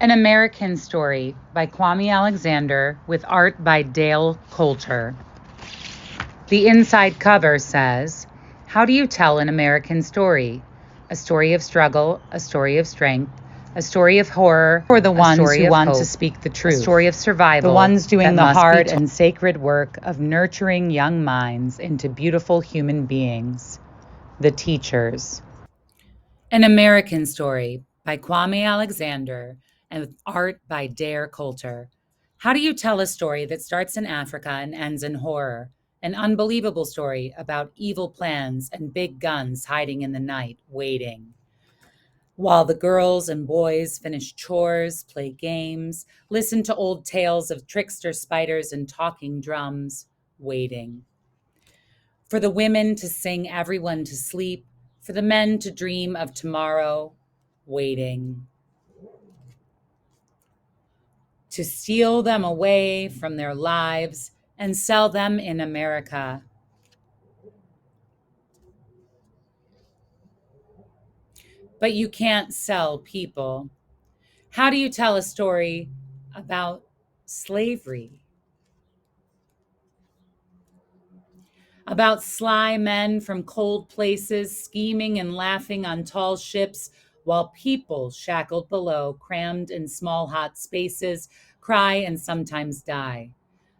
An American Story by Kwame Alexander with art by Dale Coulter. The inside cover says, "How do you tell an American story? A story of struggle, a story of strength, a story of horror for the ones who want to speak the truth, a story of survival, the ones doing the hard and sacred work of nurturing young minds into beautiful human beings, the teachers." An American Story by Kwame Alexander and with art by Dale Coulter. How do you tell a story that starts in Africa and ends in horror? An unbelievable story about evil plans and big guns hiding in the night, waiting. While the girls and boys finish chores, play games, listen to old tales of trickster spiders and talking drums, waiting. For the women to sing everyone to sleep, for the men to dream of tomorrow, waiting. To steal them away from their lives and sell them in America. But you can't sell people. How do you tell a story about slavery? About sly men from cold places scheming and laughing on tall ships while people shackled below, crammed in small hot spaces, cry and sometimes die.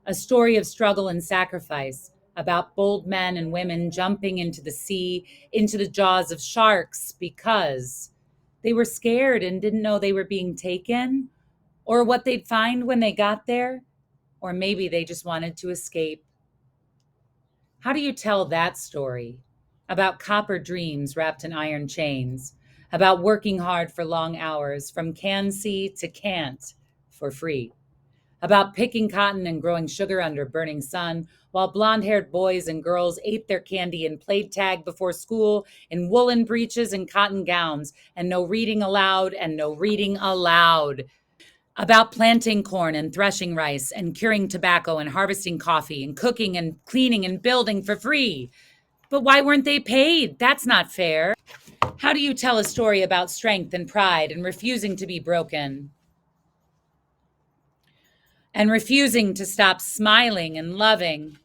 A story of struggle and sacrifice, about bold men and women jumping into the sea, into the jaws of sharks because they were scared and didn't know they were being taken, or what they'd find when they got there, or maybe they just wanted to escape. How do you tell that story? About copper dreams wrapped in iron chains, about working hard for long hours, from can see to can't for free, about picking cotton and growing sugar under burning sun, while blonde-haired boys and girls ate their candy and played tag before school in woolen breeches and cotton gowns, and no reading aloud and no reading aloud. About planting corn and threshing rice and curing tobacco and harvesting coffee and cooking and cleaning and building for free. But why weren't they paid? That's not fair. How do you tell a story about strength and pride and refusing to be broken? And refusing to stop smiling and loving?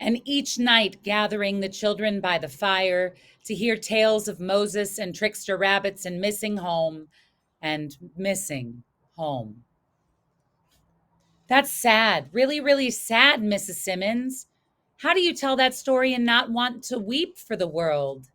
And each night gathering the children by the fire to hear tales of Moses and trickster rabbits and missing home and missing home. That's sad, really, really sad, Mrs. Simmons. How do you tell that story and not want to weep for the world?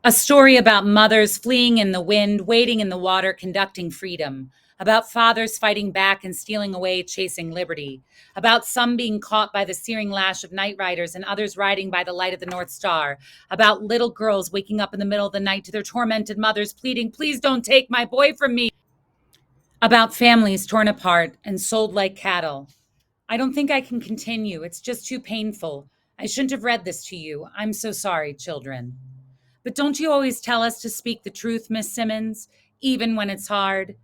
A story about mothers fleeing in the wind, wading in the water, conducting freedom. About fathers fighting back and stealing away, chasing liberty. About some being caught by the searing lash of night riders and others riding by the light of the North Star. About little girls waking up in the middle of the night to their tormented mothers pleading, "Please don't take my boy from me." About families torn apart and sold like cattle. I don't think I can continue. It's just too painful. I shouldn't have read this to you. I'm so sorry, children. But don't you always tell us to speak the truth, Miss Simmons, even when it's hard?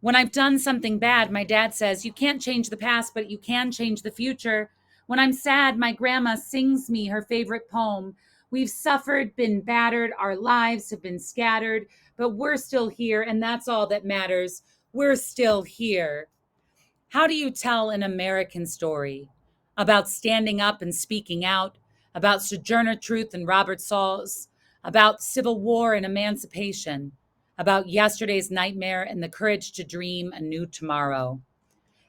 When I've done something bad, my dad says, "You can't change the past, but you can change the future." When I'm sad, my grandma sings me her favorite poem. We've suffered, been battered, our lives have been scattered, but we're still here, and that's all that matters. We're still here. How do you tell an American story about standing up and speaking out, about Sojourner Truth and Robert Sauls, about Civil War and emancipation, about yesterday's nightmare and the courage to dream a new tomorrow?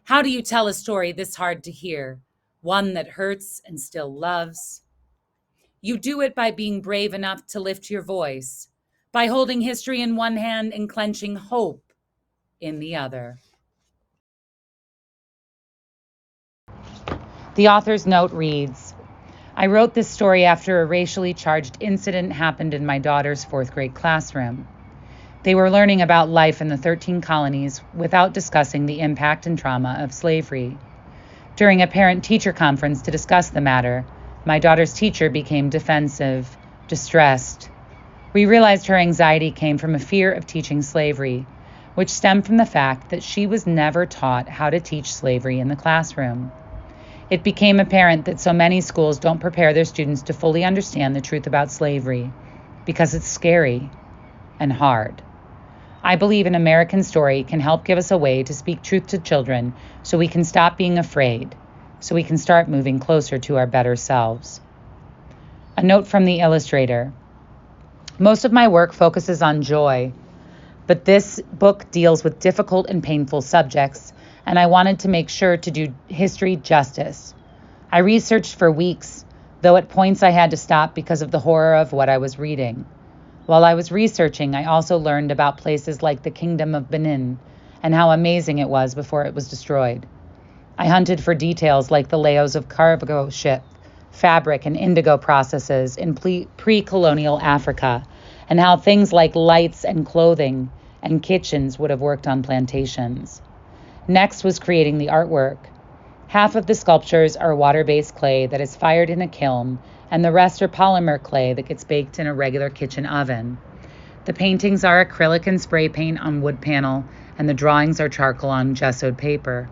How do you tell a story this hard to hear, one that hurts and still loves? You do it by being brave enough to lift your voice, by holding history in one hand and clenching hope in the other. The author's note reads, "I wrote this story after a racially charged incident happened in my daughter's fourth grade classroom. They were learning about life in the 13 colonies without discussing the impact and trauma of slavery. During a parent-teacher conference to discuss the matter, my daughter's teacher became defensive, distressed. We realized her anxiety came from a fear of teaching slavery, which stemmed from the fact that she was never taught how to teach slavery in the classroom. It became apparent that so many schools don't prepare their students to fully understand the truth about slavery because it's scary and hard. I believe an American Story can help give us a way to speak truth to children so we can stop being afraid, so we can start moving closer to our better selves. A note from the illustrator. Most of my work focuses on joy, but this book deals with difficult and painful subjects, and I wanted to make sure to do history justice. I researched for weeks, though at points I had to stop because of the horror of what I was reading. While I was researching, I also learned about places like the Kingdom of Benin and how amazing it was before it was destroyed. I hunted for details like the layouts of cargo ship, fabric, and indigo processes in pre-colonial Africa, and how things like lights and clothing and kitchens would have worked on plantations. Next was creating the artwork. Half of the sculptures are water-based clay that is fired in a kiln, and the rest are polymer clay that gets baked in a regular kitchen oven. The paintings are acrylic and spray paint on wood panel, and the drawings are charcoal on gessoed paper.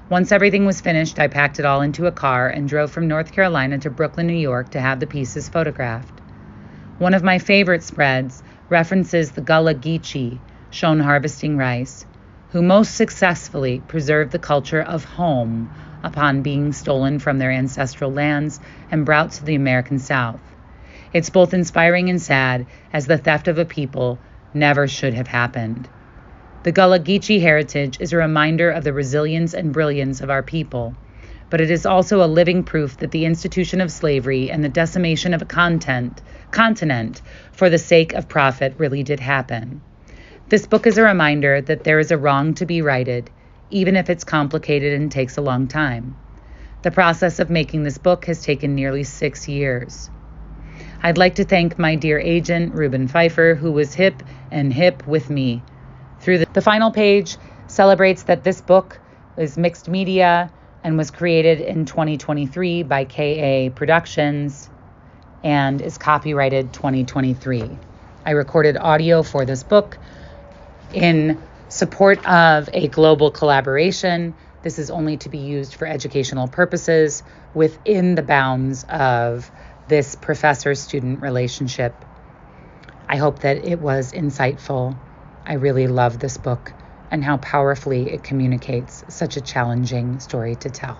Once everything was finished, I packed it all into a car and drove from North Carolina to Brooklyn, New York to have the pieces photographed. One of my favorite spreads references the Gullah Geechee, shown harvesting rice, who most successfully preserved the culture of home upon being stolen from their ancestral lands and brought to the American South. It's both inspiring and sad, as the theft of a people never should have happened. The Gullah Geechee heritage is a reminder of the resilience and brilliance of our people, but it is also a living proof that the institution of slavery and the decimation of a continent for the sake of profit really did happen. This book is a reminder that there is a wrong to be righted, even if it's complicated and takes a long time. The process of making this book has taken nearly 6 years. I'd like to thank my dear agent, Ruben Pfeiffer, who was hip with me. Through the final page celebrates that this book is mixed media and was created in 2023 by KA Productions and is copyrighted 2023. I recorded audio for this book in support of a global collaboration. This is only to be used for educational purposes within the bounds of this professor-student relationship. I hope that it was insightful. I really love this book and how powerfully it communicates such a challenging story to tell.